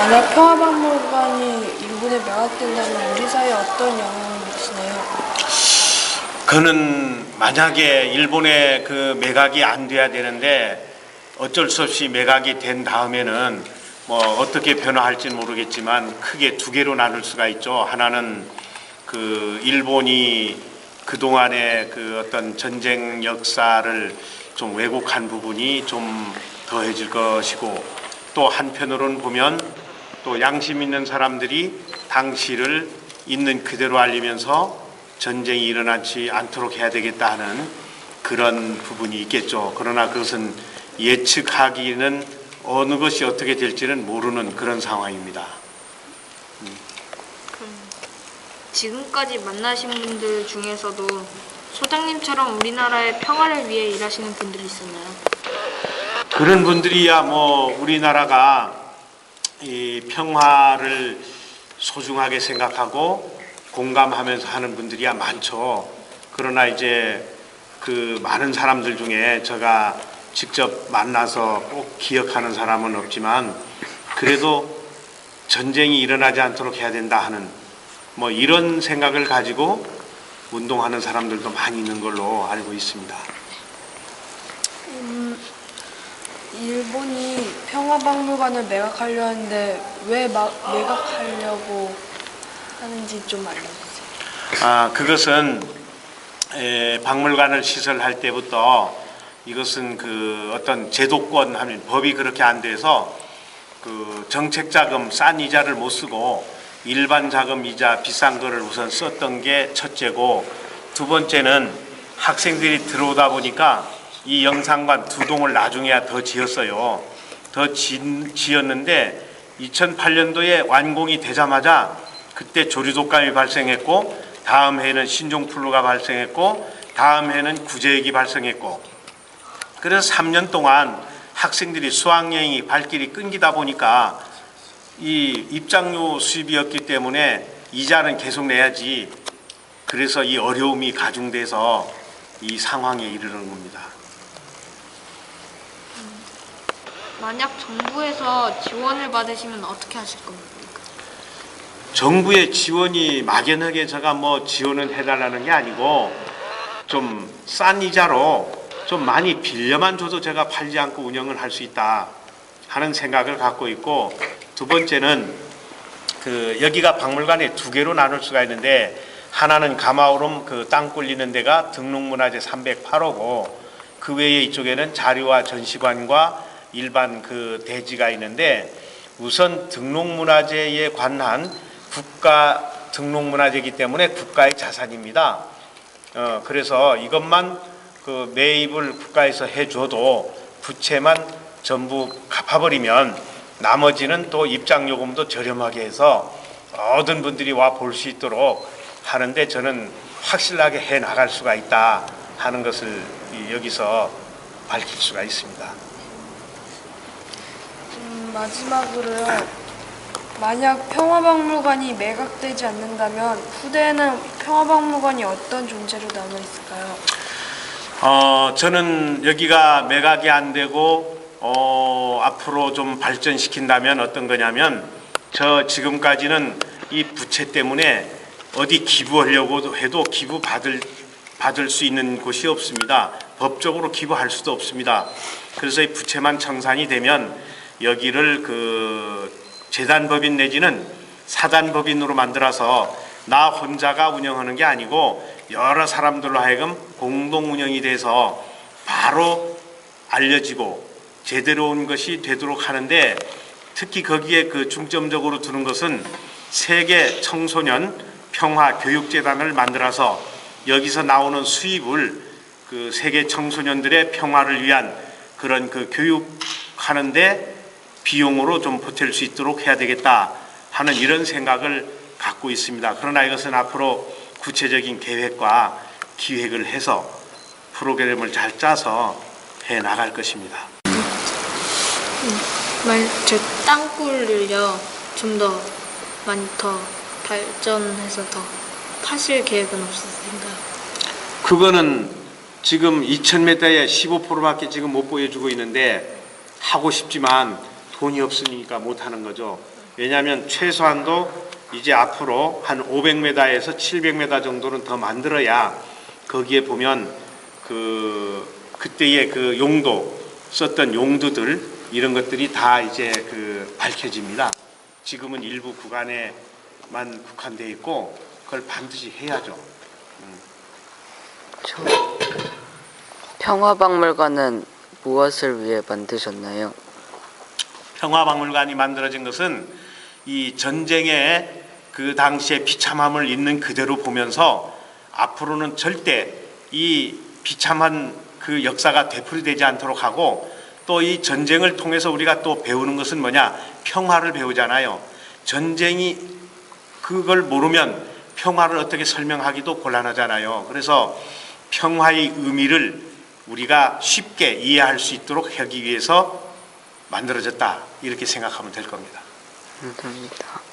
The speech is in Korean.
만약 평화박물관이 일본에 매각된다면 우리 사회에 어떤 영향을 미치나요? 그는 만약에 일본에 그 매각이 안 돼야 되는데 어쩔 수 없이 매각이 된 다음에는 뭐 어떻게 변화할지는 모르겠지만 크게 두 개로 나눌 수가 있죠. 하나는 그 일본이 그동안의 그 어떤 전쟁 역사를 좀 왜곡한 부분이 좀 더해질 것이고, 또 한편으로는 보면 또 양심 있는 사람들이 당시를 있는 그대로 알리면서 전쟁이 일어나지 않도록 해야 되겠다 하는 그런 부분이 있겠죠. 그러나 그것은 예측하기는 어느 것이 어떻게 될지는 모르는 그런 상황입니다. 지금까지 만나신 분들 중에서도 소장님처럼 우리나라의 평화를 위해 일하시는 분들이 있었나요? 그런 분들이야 뭐 우리나라가 이 평화를 소중하게 생각하고 공감하면서 하는 분들이야 많죠. 그러나 이제 그 많은 사람들 중에 제가 직접 만나서 꼭 기억하는 사람은 없지만 그래도 전쟁이 일어나지 않도록 해야 된다 하는 뭐 이런 생각을 가지고 운동하는 사람들도 많이 있는 걸로 알고 있습니다. 일본이 평화박물관을 매각하려 하는데 왜 매각하려고 하는지 좀 알려주세요. 그것은 박물관을 시설할 때부터 이것은 그 어떤 제도권 하면 법이 그렇게 안 돼서 그 정책 자금 싼 이자를 못 쓰고 일반 자금 이자 비싼 거를 우선 썼던 게 첫째고, 두 번째는 학생들이 들어오다 보니까 이 영상관 두 동을 나중에야 더 지었어요. 더 지었는데 2008년도에 완공이 되자마자 그때 조류독감이 발생했고, 다음 해에는 신종플루가 발생했고, 다음 해에는 구제역이 발생했고, 그래서 3년 동안 학생들이 수학여행이 발길이 끊기다 보니까 이 입장료 수입이었기 때문에 이자는 계속 내야지, 그래서 이 어려움이 가중돼서 이 상황에 이르는 겁니다. 만약 정부에서 지원을 받으시면 어떻게 하실 겁니까? 정부의 지원이 막연하게 제가 뭐 지원을 해달라는 게 아니고 좀 싼 이자로 좀 많이 빌려만 줘도 제가 팔지 않고 운영을 할 수 있다 하는 생각을 갖고 있고, 두 번째는 그 여기가 박물관에 두 개로 나눌 수가 있는데, 하나는 가마오름 그 땅 굴리는 데가 등록문화재 308호고, 그 외에 이쪽에는 자료와 전시관과 일반 그 대지가 있는데, 우선 등록문화재에 관한 국가 등록문화재이기 때문에 국가의 자산입니다. 그래서 이것만 그 매입을 국가에서 해줘도 부채만 전부 갚아버리면 나머지는 또 입장요금도 저렴하게 해서 모든 분들이 와 볼 수 있도록 하는데 저는 확실하게 해 나갈 수가 있다 하는 것을 여기서 밝힐 수가 있습니다. 마지막으로요. 만약 평화박물관이 매각되지 않는다면 후대에는 평화박물관이 어떤 존재로 남아있을까요? 저는 여기가 매각이 안 되고 앞으로 좀 발전시킨다면 어떤 거냐면, 저 지금까지는 이 부채 때문에 어디 기부하려고 해도 기부 받을 수 있는 곳이 없습니다. 법적으로 기부할 수도 없습니다. 그래서 이 부채만 청산이 되면 여기를 그 재단법인 내지는 사단법인으로 만들어서 나 혼자가 운영하는 게 아니고 여러 사람들로 하여금 공동 운영이 돼서 바로 알려지고 제대로 온 것이 되도록 하는데, 특히 거기에 그 중점적으로 두는 것은 세계 청소년 평화교육재단을 만들어서 여기서 나오는 수입을 그 세계 청소년들의 평화를 위한 그런 그 교육하는데 비용으로 좀 보탤 수 있도록 해야 되겠다 하는 이런 생각을 갖고 있습니다. 그러나 이것은 앞으로 구체적인 계획과 기획을 해서 프로그램을 잘 짜서 해 나갈 것입니다. 저 땅굴을요 좀 더 많이 더 발전해서 더 파실 계획은 없으신가요? 그거는 지금 2000m에 15%밖에 지금 못 보여주고 있는데 하고 싶지만 돈이 없으니까 못 하는 거죠. 왜냐하면 최소한도 이제 앞으로 한 500m에서 700m 정도는 더 만들어야 거기에 보면 그때의 그 용도 썼던 용도들 이런 것들이 다 이제 밝혀집니다. 지금은 일부 구간에만 국한되어 있고 그걸 반드시 해야죠. 평화박물관은 무엇을 위해 만드셨나요? 평화박물관이 만들어진 것은 이 전쟁의 그 당시의 비참함을 있는 그대로 보면서 앞으로는 절대 이 비참한 그 역사가 되풀이되지 않도록 하고 또 이 전쟁을 통해서 우리가 또 배우는 것은 뭐냐? 평화를 배우잖아요. 전쟁이 그걸 모르면 평화를 어떻게 설명하기도 곤란하잖아요. 그래서 평화의 의미를 우리가 쉽게 이해할 수 있도록 하기 위해서 만들어졌다. 이렇게 생각하면 될 겁니다. 감사합니다.